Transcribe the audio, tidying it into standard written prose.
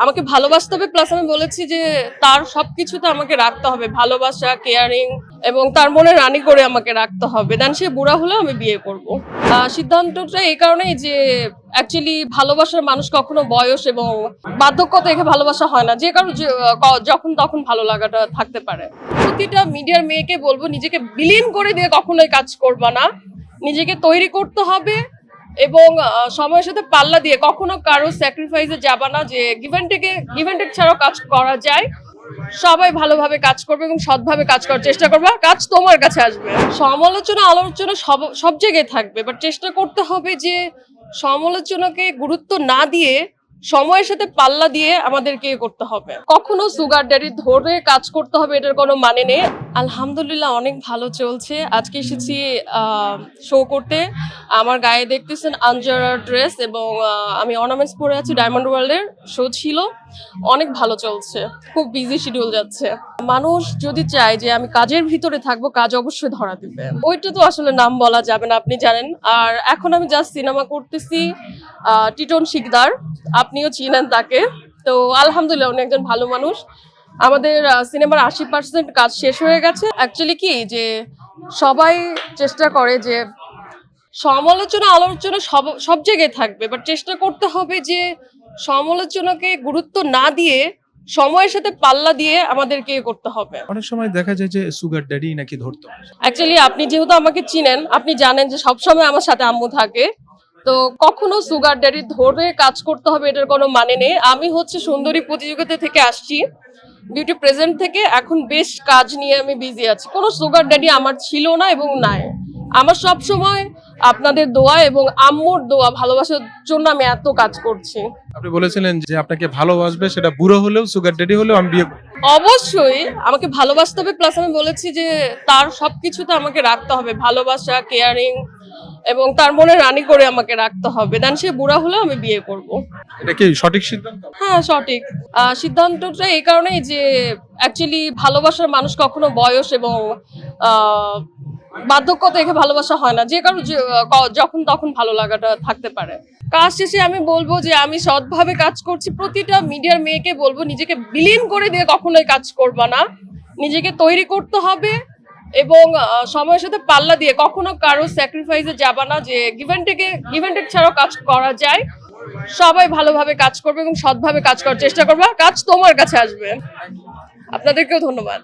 আমাকে ভালোবাসতে হবে, প্লাস আমি বলেছি যে তার সবকিছুতে আমাকে রাখতে হবে, ভালোবাসা, কেয়ারিং, এবং তার মনে রানী করে আমাকে রাখতে হবে। দেন সে বুড়া হলে আমি বিয়ে করব। সিদ্ধান্তটা এই কারণেই যে অ্যাকচুয়ালি ভালোবাসার মানুষ কখনো বয়স এবং বার্ধক্য দেখে ভালোবাসা হয় না, যে কারো যখন তখন ভালো লাগাটা থাকতে পারে। প্রতিটা মিডিয়ার মেয়েকে বলবো, নিজেকে বিলীন করে দিয়ে কখনোই কাজ করবা না, নিজেকে তৈরি করতে হবে এবং সময়ের সাথে পাল্লা দিয়ে কখনো কারো স্যাক্রিফাইসে যাবা না, যে গিভ অ্যান্ড টেক ছাড়াও কাজ করা যায়। সবাই ভালোভাবে কাজ করবে এবং সৎভাবে কাজ করার চেষ্টা করবে, কাজ তোমার কাছে আসবে। সমালোচনা আলোচনা সব জায়গায় থাকবে, বাট চেষ্টা করতে হবে যে সমালোচনাকে গুরুত্ব না দিয়ে সময়ের সাথে পাল্লা দিয়ে আমাদেরকে করতে হবে। কখনো সুগার ড্যাডি ধরে কাজ করতে হবে এটার কোনো মানে নেই। আলহামদুলিল্লাহ অনেক ভালো চলছে। আজকে এসেছি শো করতে। আমার গায়ে দেখতেছেন আঞ্জারা ড্রেস এবং আমি অর্নামেন্টস পরে আছি। ডায়মন্ড ওয়ার্ল্ডের শো ছিল, অনেক ভালো চলছে, খুব বিজি শিডিউল যাচ্ছে। মানুষ যদি চায় যে আমি কাজের ভিতরে থাকবো, কাজ অবশ্যই ধরা দিবে। ওইটা তো আসলে নাম বলা যাবে না, আপনি জানেন। আর এখন আমি জাস্ট সিনেমা করতেছি, টিটন শিকদার, আপনিও চিনেন তাকে। তো আলহামদুলিল্লাহ উনি একজন ভালো মানুষ। আমাদের সিনেমার 80% কাজ শেষ হয়ে গেছে। অ্যাকচুয়ালি কি যে সবাই চেষ্টা করে যে সমালোচনা আলোচনা সব জায়গায় থাকবে, বাট চেষ্টা করতে হবে যে সমালোচনাকে গুরুত্ব না দিয়ে সময়ের সাথে পাল্লা দিয়ে আমাদেরকে করতে হবে। অনেক সময় দেখা যায় যে সুগার ড্যাডি নাকি ধরতো। অ্যাকচুয়ালি আপনি যেহেতু আমাকে চিনেন, আপনি জানেন যে সবসময় আমার সাথে আম্মু থাকে। তো কখনো সুগার ড্যাডি ধরে কাজ করতে হবে এটার কোনো মানে নেই। আমি হচ্ছে সুন্দরী প্রতিযোগিতা থেকে আসছি, বিউটি প্রেজেন্ট থেকে। এখন বেশ কাজ নিয়ে আমি বিজি আছি। কোনো সুগার ড্যাডি আমার ছিল না এবং নাই। আমার সব সময় আপনাদের দোয়া এবং আম্মুর দোয়া, ভালোবাসার জন্য আমি এত কাজ করছি। আপনি বলেছিলেন যে আপনাকে ভালোবাসবে, সেটা বুড়ো হলেও সুগার ড্যাডি হলেও আমি বিয়ে করব। অবশ্যই আমাকে ভালোবাসতে হবে, প্লাস আমি বলেছি যে তার সবকিছুতে আমাকে রাখতে হবে, ভালোবাসা, কেয়ারিং, এবং তার মনে রানী করে আমাকে রাখতে হবে। দেন সে বুড়া হলে আমি বিয়ে করব। এটা কি সঠিক সিদ্ধান্ত? হ্যাঁ, সঠিক। সিদ্ধান্তটা এই কারণেই যে অ্যাকচুয়ালি ভালোবাসার মানুষ কখনো বয়স এবং বার্ধক্য দেখে ভালোবাসা হয় না, যে কারো যখন তখন ভালো লাগাটা থাকতে পারে। কাজ শেষে আমি বলবো যে আমি সৎভাবে কাজ করছি। প্রতিটা মিডিয়ার মেয়েকে বলবো, নিজেকে বিলীন করে দিয়ে কখনোই কাজ করবা না, নিজেকে তৈরি করতে হবে এবং সময়ের সাথে পাল্লা দিয়ে কখনো কারো স্যাক্রিফাইসে যাবা না, যে গিভ অ্যান্ড টেক ছাড়াও কাজ করা যায়। সবাই ভালোভাবে কাজ করবে এবং সৎভাবে কাজ করার চেষ্টা করবে, কাজ তোমার কাছে আসবে। আপনাদেরকেও ধন্যবাদ।